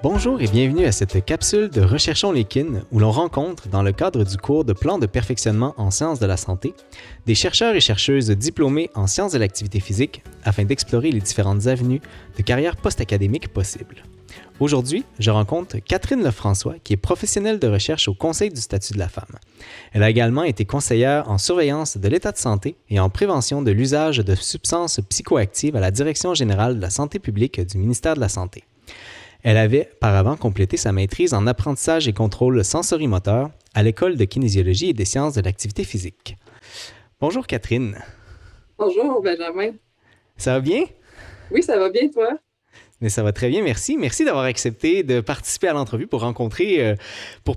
Bonjour et bienvenue à cette capsule de Recherchons les kin où l'on rencontre, dans le cadre du cours de plan de perfectionnement en sciences de la santé, des chercheurs et chercheuses diplômés en sciences de l'activité physique afin d'explorer les différentes avenues de carrière post-académique possibles. Aujourd'hui, je rencontre Catherine Lefrançois, qui est professionnelle de recherche au Conseil du statut de la femme. Elle a également été conseillère en surveillance de l'état de santé et en prévention de l'usage de substances psychoactives à la Direction générale de la santé publique du ministère de la Santé. Elle avait auparavant complété sa maîtrise en apprentissage et contrôle sensorimoteur à l'École de kinésiologie et des sciences de l'activité physique. Bonjour Catherine. Bonjour Benjamin. Ça va bien? Oui, ça va bien toi? Mais ça va très bien, merci. Merci d'avoir accepté de participer à l'entrevue pour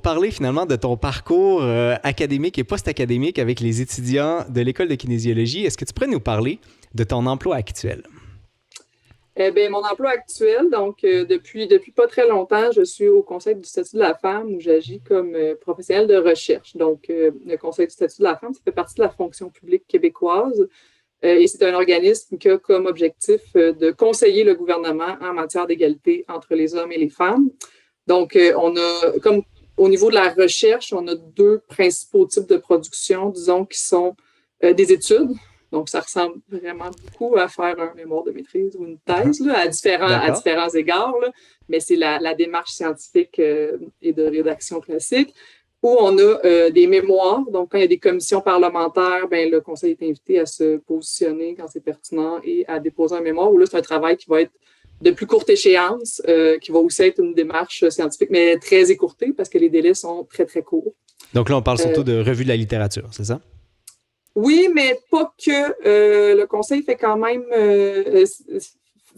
parler finalement de ton parcours académique et post-académique avec les étudiants de l'École de kinésiologie. Est-ce que tu pourrais nous parler de ton emploi actuel? Mon emploi actuel, donc depuis pas très longtemps, je suis au Conseil du statut de la femme où j'agis comme professionnelle de recherche. Donc, le Conseil du statut de la femme, ça fait partie de la fonction publique québécoise et c'est un organisme qui a comme objectif de conseiller le gouvernement en matière d'égalité entre les hommes et les femmes. Donc, on a, comme au niveau de la recherche, on a deux principaux types de production, disons, qui sont des études. Donc, ça ressemble vraiment beaucoup à faire un mémoire de maîtrise ou une thèse là, à différents égards, là, mais c'est la démarche scientifique et de rédaction classique, où on a des mémoires. Donc, quand il y a des commissions parlementaires, ben, le conseil est invité à se positionner quand c'est pertinent et à déposer un mémoire, où là, c'est un travail qui va être de plus courte échéance, qui va aussi être une démarche scientifique, mais très écourtée parce que les délais sont très, très courts. Donc là, on parle surtout de revue de la littérature, c'est ça? Oui, mais pas que. Le conseil fait quand même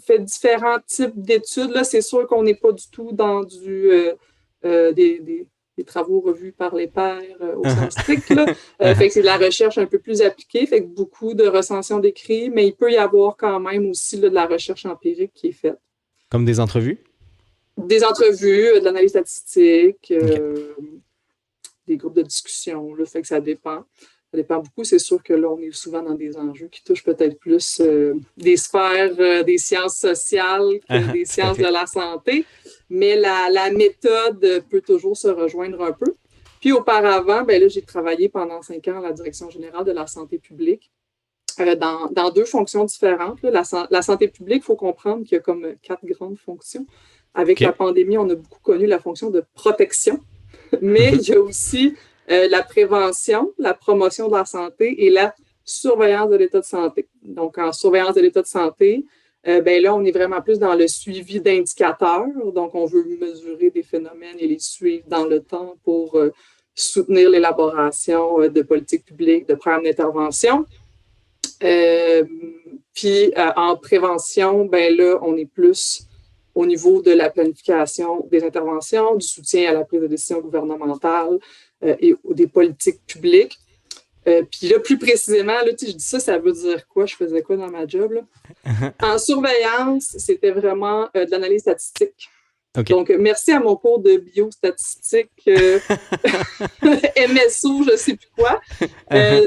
fait différents types d'études. Là, c'est sûr qu'on n'est pas du tout dans des travaux revus par les pairs au sens strict. Là. Fait que c'est de la recherche un peu plus appliquée, fait que beaucoup de recensions d'écrits, mais il peut y avoir quand même aussi là, de la recherche empirique qui est faite. Comme des entrevues? Des entrevues, de l'analyse statistique, Okay. des groupes de discussion. Là, fait que ça dépend. Ça dépend beaucoup. C'est sûr que là, on est souvent dans des enjeux qui touchent peut-être plus des sphères des sciences sociales que des sciences de la santé. Mais la méthode peut toujours se rejoindre un peu. Puis auparavant, ben là, j'ai travaillé pendant 5 ans à la Direction générale de la santé publique dans deux fonctions différentes. Là. La santé publique, il faut comprendre qu'il y a comme 4 grandes fonctions. Avec la pandémie, on a beaucoup connu la fonction de protection. Mais il y a aussi la prévention, la promotion de la santé et la surveillance de l'état de santé. Donc, en surveillance de l'état de santé, ben là, on est vraiment plus dans le suivi d'indicateurs. Donc, on veut mesurer des phénomènes et les suivre dans le temps pour soutenir l'élaboration de politiques publiques, de programmes d'intervention. Puis, en prévention, ben là, on est plus au niveau de la planification des interventions, du soutien à la prise de décision gouvernementale et des politiques publiques. Puis là, plus précisément, là, je dis ça, ça veut dire quoi? Je faisais quoi dans ma job? Là? En surveillance, c'était vraiment de l'analyse statistique. Okay. Donc, merci à mon cours de biostatistique, MSO, je ne sais plus quoi.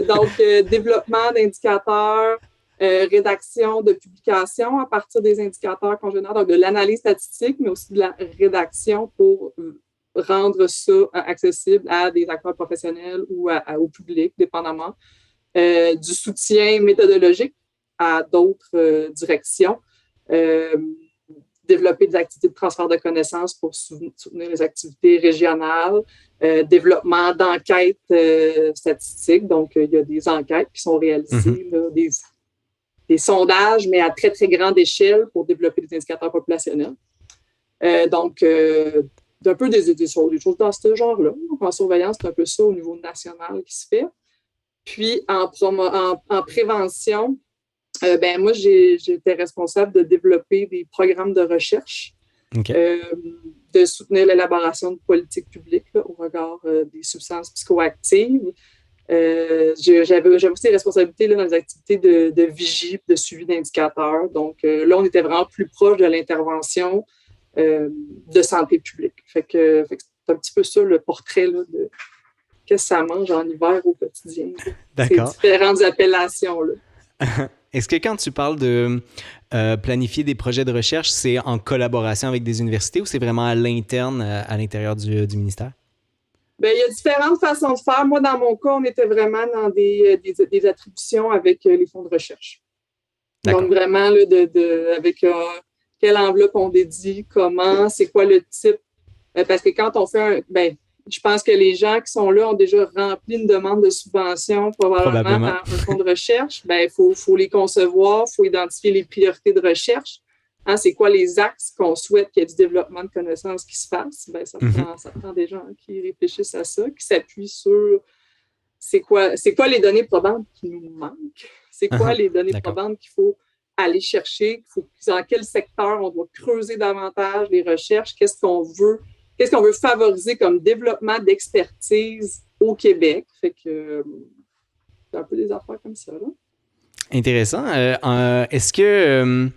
Donc, développement d'indicateurs, rédaction de publications à partir des indicateurs qu'on génère, donc de l'analyse statistique, mais aussi de la rédaction pour rendre ça accessible à des acteurs professionnels ou au public, dépendamment. Du soutien méthodologique à d'autres directions. Développer des activités de transfert de connaissances pour soutenir les activités régionales, développement d'enquêtes statistiques. Donc, il y a des enquêtes qui sont réalisées, là, des sondages, mais à très, très grande échelle pour développer des indicateurs populationnels. Donc, d'un peu des choses dans ce genre-là. Donc, en surveillance, c'est un peu ça au niveau national qui se fait. Puis, en prévention, ben moi, j'étais responsable de développer des programmes de recherche, de soutenir l'élaboration de politiques publiques là, au regard des substances psychoactives. J'avais aussi des responsabilités là, dans les activités de vigie, de suivi d'indicateurs. Donc, là, on était vraiment plus proche de l'intervention de santé publique. Fait que c'est un petit peu ça le portrait là, de qu'est-ce que ça mange en hiver au quotidien. Là. Ces différentes appellations-là. Est-ce que quand tu parles de planifier des projets de recherche, c'est en collaboration avec des universités ou c'est vraiment à l'interne, à l'intérieur du ministère? Bien, il y a différentes façons de faire. Moi, dans mon cas, on était vraiment dans des attributions avec les fonds de recherche. D'accord. Donc, vraiment, là, avec quelle enveloppe on dédie, comment, c'est quoi le type. Parce que quand on fait je pense que les gens qui sont là ont déjà rempli une demande de subvention, probablement par un fonds de recherche. Il faut les concevoir, il faut identifier les priorités de recherche. Hein, c'est quoi les axes qu'on souhaite qu'il y ait du développement de connaissances qui se fasse? Ça prend des gens qui réfléchissent à ça, qui s'appuient sur c'est quoi les données probantes qui nous manquent, c'est quoi les données probantes qu'il faut aller chercher, dans quel secteur on doit creuser davantage les recherches, qu'est-ce qu'on veut favoriser comme développement d'expertise au Québec. Fait que c'est un peu des affaires comme ça, là. Intéressant. Est-ce que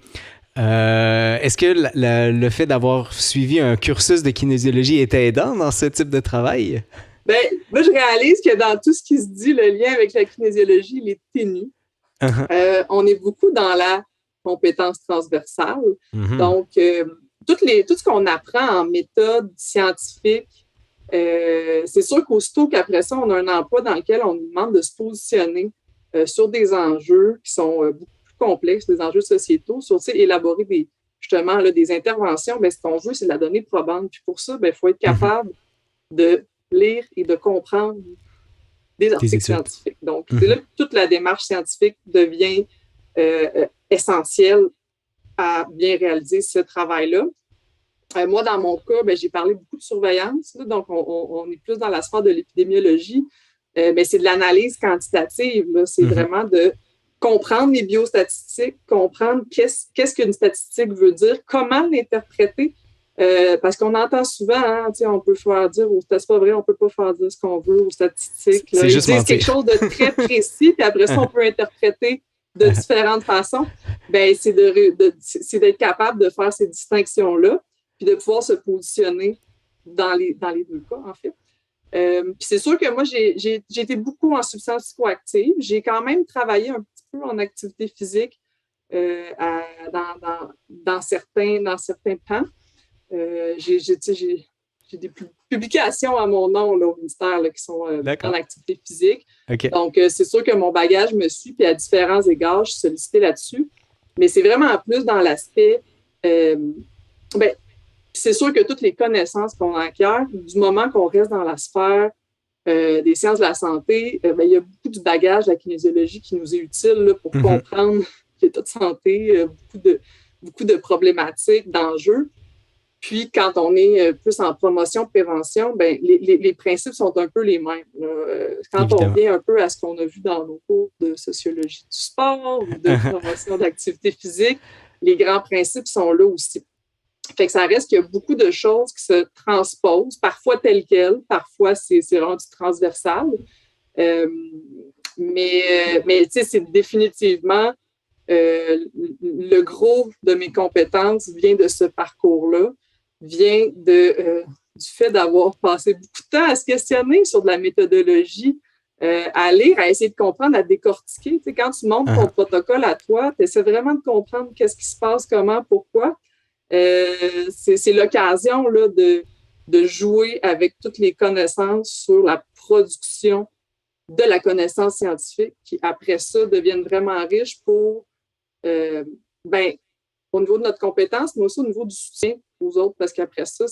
le fait d'avoir suivi un cursus de kinésiologie était aidant dans ce type de travail? Moi, je réalise que dans tout ce qui se dit, le lien avec la kinésiologie, il est ténu. On est beaucoup dans la compétence transversale. Donc, tout ce qu'on apprend en méthode scientifique, c'est sûr qu'aussitôt qu'après ça, on a un emploi dans lequel on nous demande de se positionner sur des enjeux qui sont beaucoup plus complexes, des enjeux sociétaux, sur élaborer des interventions. Ce qu'on veut, c'est de la donnée probante. Puis pour ça, il faut être capable de lire et de comprendre des articles scientifiques. Donc, c'est là que toute la démarche scientifique devient essentielle à bien réaliser ce travail-là. Moi, dans mon cas, j'ai parlé beaucoup de surveillance. Là, donc, on est plus dans la sphère de l'épidémiologie. Mais c'est de l'analyse quantitative. Là. C'est vraiment de comprendre les biostatistiques, comprendre qu'est-ce qu'une statistique veut dire, comment l'interpréter. Parce qu'on entend souvent, on peut faire dire, c'est pas vrai, on peut pas faire dire ce qu'on veut aux statistiques. Là. C'est juste mentir. Quelque chose de très précis, puis après ça, on peut interpréter de différentes façons. C'est d'être capable de faire ces distinctions-là, puis de pouvoir se positionner dans les deux cas, en fait. Puis c'est sûr que moi, j'ai été beaucoup en substances psychoactives. J'ai quand même travaillé un petit peu en activité physique dans certains temps. J'ai des publications à mon nom là, au ministère là, qui sont en activité physique. Okay. Donc, c'est sûr que mon bagage me suit, puis à différents égards, je suis sollicitée là-dessus. Mais c'est vraiment plus dans l'aspect... c'est sûr que toutes les connaissances qu'on acquiert, du moment qu'on reste dans la sphère des sciences de la santé, il y a beaucoup du bagage de la kinésiologie qui nous est utile là, pour comprendre l'état de santé, beaucoup de problématiques, d'enjeux. Puis, quand on est plus en promotion, prévention, les principes sont un peu les mêmes. Quand Évidemment. on vient un peu à ce qu'on a vu dans nos cours de sociologie du sport ou de promotion d'activité physique, les grands principes sont là aussi. Fait que ça reste qu'il y a beaucoup de choses qui se transposent, parfois telles quelles, parfois c'est rendu transversal. Mais tu sais, c'est définitivement le gros de mes compétences vient de ce parcours-là, vient du fait d'avoir passé beaucoup de temps à se questionner sur de la méthodologie, à lire, à essayer de comprendre, à décortiquer. Tu sais, quand tu montes ton protocole à toi, tu essaies vraiment de comprendre qu'est-ce qui se passe, comment, pourquoi. C'est l'occasion là, de jouer avec toutes les connaissances sur la production de la connaissance scientifique qui, après ça, deviennent vraiment riches pour, au niveau de notre compétence, mais aussi au niveau du soutien aux autres, parce qu'après ça,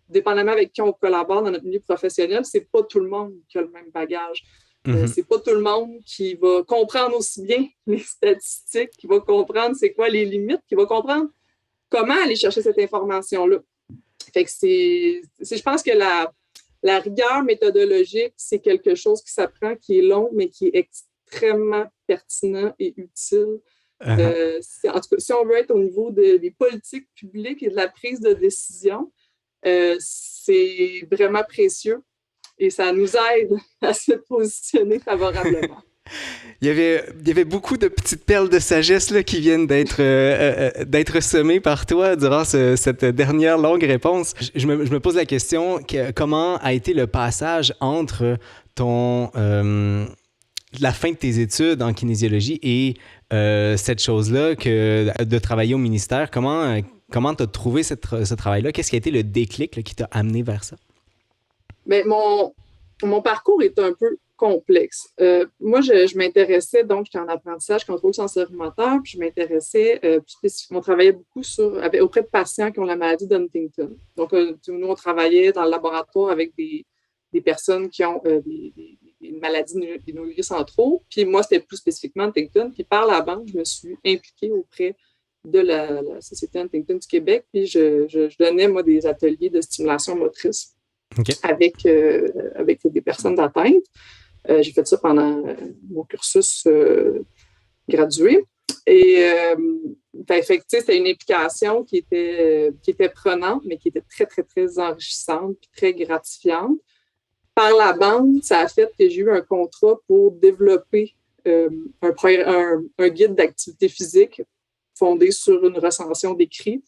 dépendamment avec qui on collabore dans notre milieu professionnel, c'est pas tout le monde qui a le même bagage. C'est pas tout le monde qui va comprendre aussi bien les statistiques, qui va comprendre c'est quoi les limites, qui va comprendre comment aller chercher cette information-là. Fait que je pense que la rigueur méthodologique, c'est quelque chose qui s'apprend, qui est long, mais qui est extrêmement pertinent et utile. En tout cas, si on veut être au niveau des politiques publiques et de la prise de décision, c'est vraiment précieux et ça nous aide à se positionner favorablement. Il y avait beaucoup de petites perles de sagesse là, qui viennent d'être semées par toi durant cette dernière longue réponse. Je me pose la question, comment a été le passage entre la fin de tes études en kinésiologie et cette chose-là que de travailler au ministère, comment tu as trouvé ce travail-là? Qu'est-ce qui a été le déclic là, qui t'a amené vers ça? Mais mon parcours est un peu complexe. Moi, je m'intéressais, donc j'étais en apprentissage contrôle sensoriel-moteur, puis je m'intéressais plus spécifiquement, on travaillait beaucoup auprès de patients qui ont la maladie d'Huntington. Donc, nous, on travaillait dans le laboratoire avec des personnes qui ont des maladies des neurones centraux. Puis moi, c'était plus spécifiquement Huntington. Puis par la bande, je me suis impliquée auprès de la Société Huntington du Québec. Puis je donnais, moi, des ateliers de stimulation motrice. Okay. Avec des personnes atteintes. J'ai fait ça pendant mon cursus gradué. Et c'était une implication qui était prenante, mais qui était très, très, très enrichissante et très gratifiante. Par la bande, ça a fait que j'ai eu un contrat pour développer un guide d'activité physique fondé sur une recension d'écrits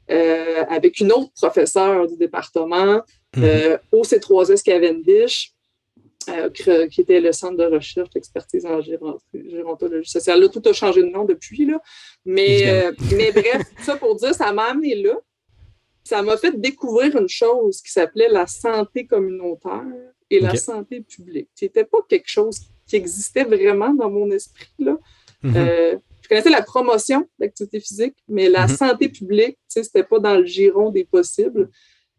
avec une autre professeure du département au C3S Cavendish, qui était le centre de recherche d'expertise en gérontologie sociale. Là, tout a changé de nom depuis, là. Mais bref, ça pour dire, ça m'a amené là. Ça m'a fait découvrir une chose qui s'appelait la santé communautaire et la santé publique. C'était pas quelque chose qui existait vraiment dans mon esprit, là. Je connaissais la promotion d'activité physique, mais la santé publique, c'était pas dans le giron des possibles.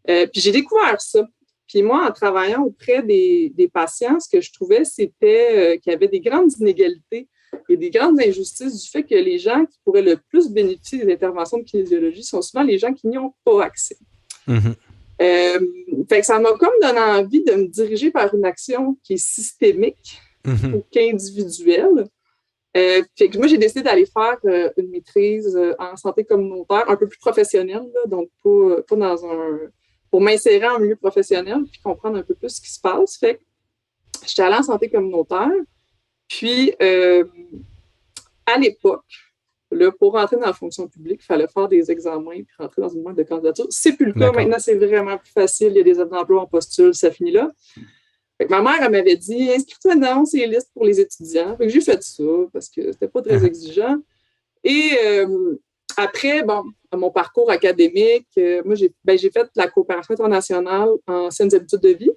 Puis j'ai découvert ça. Puis moi, en travaillant auprès des patients, ce que je trouvais, c'était qu'il y avait des grandes inégalités et des grandes injustices du fait que les gens qui pourraient le plus bénéficier des interventions de kinésiologie sont souvent les gens qui n'y ont pas accès. Fait que ça m'a comme donné envie de me diriger vers une action qui est systémique ou qu'individuelle. Fait que moi, j'ai décidé d'aller faire une maîtrise en santé communautaire un peu plus professionnelle, là, donc pas dans pour m'insérer en milieu professionnel puis comprendre un peu plus ce qui se passe. Fait que j'étais allée en santé communautaire. Puis, à l'époque, là, pour rentrer dans la fonction publique, il fallait faire des examens puis rentrer dans une banque de candidature. C'est plus le cas. Maintenant, c'est vraiment plus facile. Il y a des offres d'emploi, on postule, ça finit là. Fait que ma mère, elle m'avait dit « Inscris-toi dans ces listes pour les étudiants. » Fait que j'ai fait ça parce que c'était pas très exigeant. Et après, mon parcours académique, moi, j'ai fait la coopération internationale en saines habitudes de vie.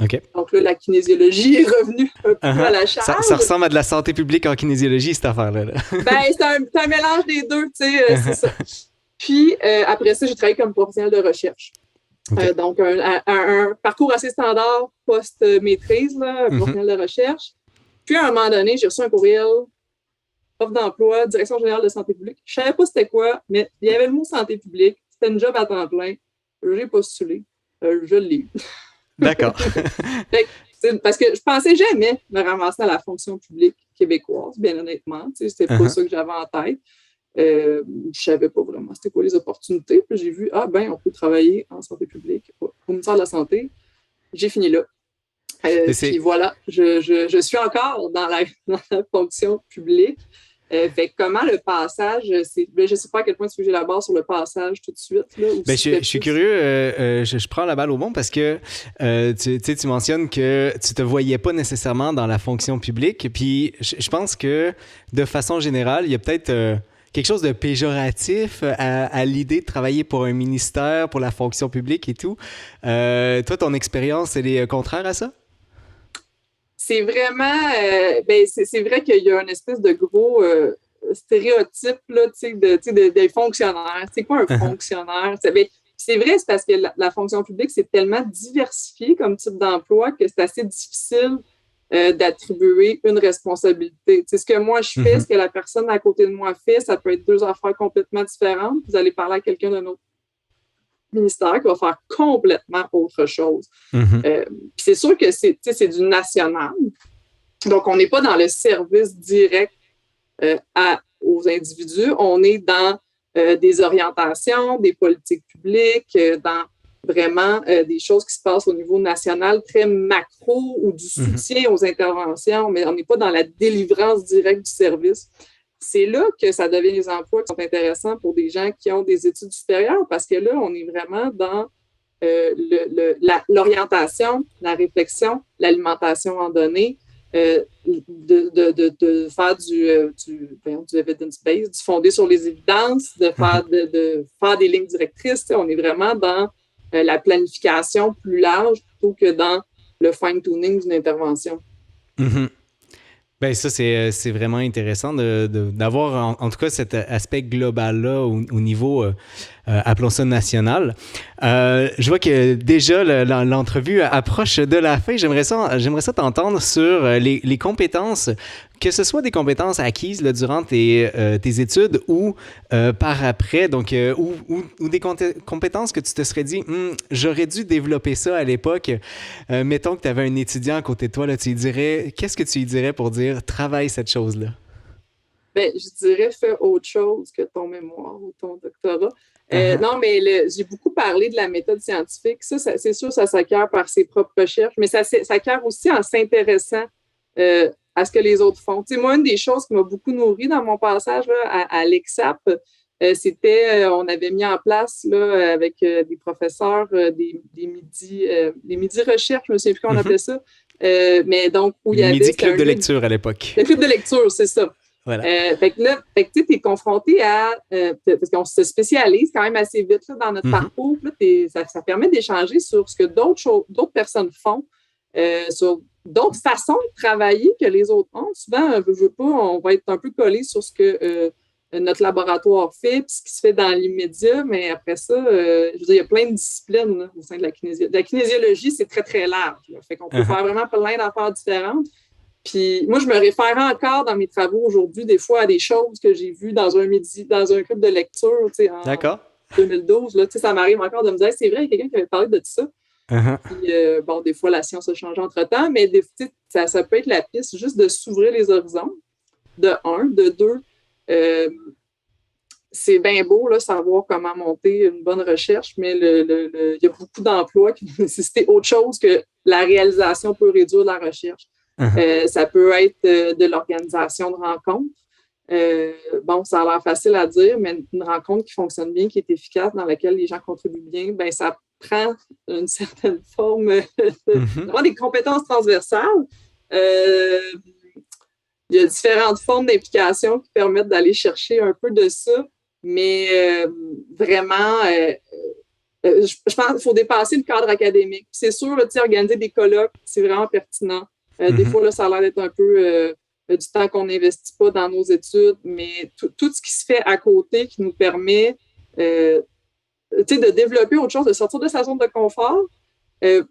Okay. Donc là, la kinésiologie est revenue un peu à la charge. Ça ressemble à de la santé publique en kinésiologie, cette affaire-là. C'est un mélange des deux, tu sais, c'est ça. Puis, après ça, j'ai travaillé comme professionnelle de recherche. Okay. Donc, un parcours assez standard post-maîtrise, là, professionnel de recherche. Puis, à un moment donné, j'ai reçu un courriel, offre d'emploi, direction générale de santé publique. Je ne savais pas c'était quoi, mais il y avait le mot santé publique. C'était une job à temps plein. J'ai postulé. Je l'ai eu. D'accord. Parce que je pensais jamais me ramasser à la fonction publique québécoise, bien honnêtement. C'était pas ça que j'avais en tête. Je savais pas vraiment c'était quoi les opportunités. Puis j'ai vu, on peut travailler en santé publique au ministère de la Santé. J'ai fini là. Puis voilà, je suis encore dans la fonction publique. Fait comment le passage, je ne sais pas à quel point tu veux j'élabore sur le passage tout de suite. Là, je suis curieux, je prends la balle au bon parce que tu mentionnes que tu ne te voyais pas nécessairement dans la fonction publique. Puis je pense que de façon générale, il y a peut-être quelque chose de péjoratif à l'idée de travailler pour un ministère, pour la fonction publique et tout. Toi, ton expérience, elle est contraire à ça? C'est vraiment, c'est vrai qu'il y a une espèce de gros stéréotype là, des fonctionnaires. C'est quoi un fonctionnaire? C'est vrai, c'est parce que la fonction publique, c'est tellement diversifié comme type d'emploi que c'est assez difficile d'attribuer une responsabilité. Ce que moi je fais, ce que la personne à côté de moi fait, ça peut être deux affaires complètement différentes. Vous allez parler à quelqu'un d'un autre ministère qui va faire complètement autre chose. C'est sûr que c'est du national. Donc, on n'est pas dans le service direct aux individus. On est dans des orientations, des politiques publiques, dans vraiment des choses qui se passent au niveau national, très macro ou du soutien aux interventions, mais on n'est pas dans la délivrance directe du service. C'est là que ça devient des emplois qui sont intéressants pour des gens qui ont des études supérieures parce que là, on est vraiment dans l'orientation, la réflexion, l'alimentation en données, de faire du evidence-based, du fondé sur les évidences, de faire des lignes directrices. On est vraiment dans la planification plus large plutôt que dans le fine-tuning d'une intervention. Mm-hmm. Ben ça, c'est vraiment intéressant d'avoir en tout cas cet aspect global-là au niveau, appelons ça national. Je vois que déjà l'entrevue approche de la fin. J'aimerais ça t'entendre sur les compétences, que ce soit des compétences acquises là, durant tes études ou par après, donc ou des compétences que tu te serais dit j'aurais dû développer ça à l'époque. Mettons que tu avais un étudiant à côté de toi, là, qu'est-ce que tu lui dirais pour dire travaille cette chose-là? Ben, je dirais fais autre chose que ton mémoire ou ton doctorat. Non, mais j'ai beaucoup parlé de la méthode scientifique. Ça c'est sûr, ça s'acquiert par ses propres recherches, mais ça s'acquiert aussi en s'intéressant à ce que les autres font. Tu sais, moi, une des choses qui m'a beaucoup nourrie dans mon passage là, à l'EXAP, c'était, on avait mis en place là, avec des professeurs des midi recherche, je ne me souviens plus comment on appelait ça. Mais donc, où il y avait. Midi club de lecture à l'époque. Le club de lecture, c'est ça. Voilà. Fait que là, tu es confronté à. Parce qu'on se spécialise quand même assez vite là, dans notre parcours. Là, ça permet d'échanger sur ce que d'autres personnes font, sur d'autres façons de travailler que les autres ont. Souvent, je veux pas, on va être un peu collé sur ce que notre laboratoire fait, puis ce qui se fait dans l'immédiat, mais après ça, je veux dire, il y a plein de disciplines là, au sein de la kinésiologie. La kinésiologie, c'est très, très large. Là. Fait qu'on peut faire vraiment plein d'affaires différentes. Puis moi, je me réfère encore dans mes travaux aujourd'hui, des fois, à des choses que j'ai vues dans un club de lecture, tu sais, en 2012. Là, tu sais, ça m'arrive encore de me dire, c'est vrai, il y a quelqu'un qui avait parlé de ça. Puis, bon, des fois, la science a changé entre-temps, mais ça peut être la piste juste de s'ouvrir les horizons, de un. De deux, c'est bien beau, là, savoir comment monter une bonne recherche, mais il y a beaucoup d'emplois qui nécessitent autre chose que la réalisation peut réduire la recherche. Ça peut être de l'organisation de rencontres. Bon, ça a l'air facile à dire, mais une rencontre qui fonctionne bien, qui est efficace, dans laquelle les gens contribuent bien, ben ça prend une certaine forme vraiment des compétences transversales. Il y a différentes formes d'implication qui permettent d'aller chercher un peu de ça, mais vraiment, je pense qu'il faut dépasser le cadre académique. C'est sûr, là, organiser des colloques, c'est vraiment pertinent. Des fois, là, ça a l'air d'être un peu du temps qu'on n'investit pas dans nos études, mais tout ce qui se fait à côté qui nous permet de développer autre chose, de sortir de sa zone de confort.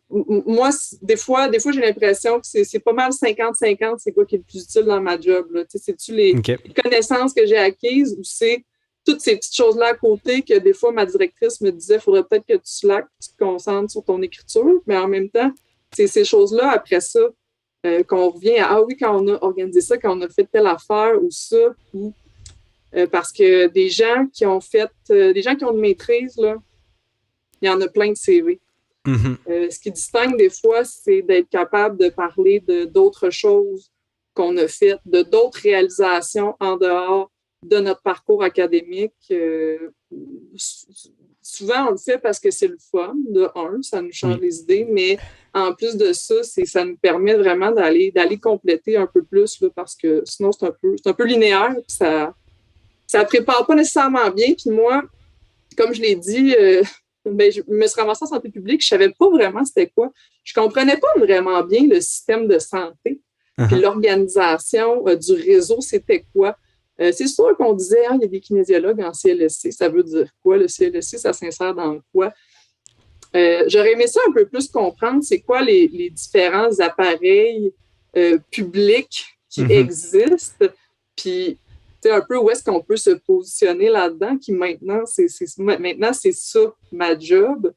Moi, des fois, j'ai l'impression que c'est pas mal 50-50, c'est quoi qui est le plus utile dans ma job. Là. C'est-tu les connaissances que j'ai acquises ou c'est toutes ces petites choses-là à côté que des fois, ma directrice me disait, il faudrait peut-être que tu slackes, que tu te concentres sur ton écriture, mais en même temps, c'est ces choses-là, après ça, qu'on revient à, oui, quand on a organisé ça, quand on a fait telle affaire ou ça, ou parce que des gens qui ont une maîtrise, là, il y en a plein de CV. Ce qui distingue des fois, c'est d'être capable de parler d'autres choses qu'on a faites, d'autres réalisations en dehors de notre parcours académique. Souvent, on le fait parce que c'est le fun, de un, ça nous change les idées, mais en plus de ça, ça nous permet vraiment d'aller compléter un peu plus, là, parce que sinon, c'est un peu linéaire, puis ça prépare pas nécessairement bien. Puis moi, comme je l'ai dit, je me suis ramassée en santé publique, je savais pas vraiment c'était quoi. Je comprenais pas vraiment bien le système de santé, puis l'organisation du réseau, c'était quoi. C'est sûr qu'on disait, il y a des kinésiologues en CLSC, ça veut dire quoi? Le CLSC, ça s'insère dans quoi? J'aurais aimé ça un peu plus comprendre, c'est quoi les différents appareils publics qui existent, puis un peu où est-ce qu'on peut se positionner là-dedans, qui maintenant, c'est ça ma job.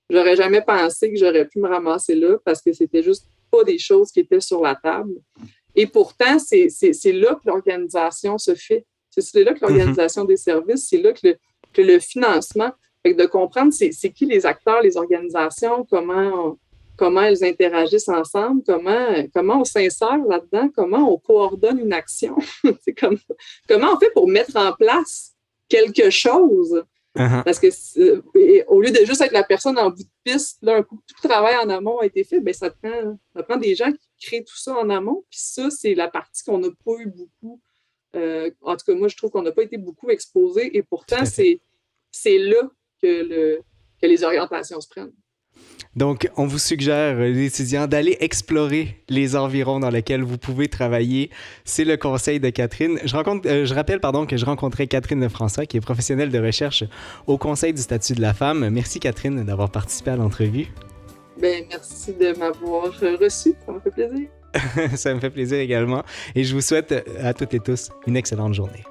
J'aurais jamais pensé que j'aurais pu me ramasser là parce que c'était juste pas des choses qui étaient sur la table. Et pourtant, c'est là que l'organisation se fait. C'est là que l'organisation des services, c'est là que le financement, fait que de comprendre c'est qui les acteurs, les organisations, comment elles interagissent ensemble, comment on s'insère là-dedans, comment on coordonne une action. Comment on fait pour mettre en place quelque chose. Parce que au lieu de juste être la personne en bout de piste, là, un coup, tout le travail en amont a été fait, bien, ça prend des gens créer tout ça en amont. Puis ça, c'est la partie qu'on n'a pas eu beaucoup. En tout cas, moi, je trouve qu'on n'a pas été beaucoup exposé. Et pourtant, c'est là que les orientations se prennent. Donc, on vous suggère, les étudiants, d'aller explorer les environs dans lesquels vous pouvez travailler. C'est le conseil de Catherine. Je rappelle que je rencontrais Catherine Lefrançois, qui est professionnelle de recherche au Conseil du statut de la femme. Merci, Catherine, d'avoir participé à l'entrevue. Merci de m'avoir reçu. Ça me fait plaisir. Ça me fait plaisir également. Et je vous souhaite à toutes et tous une excellente journée.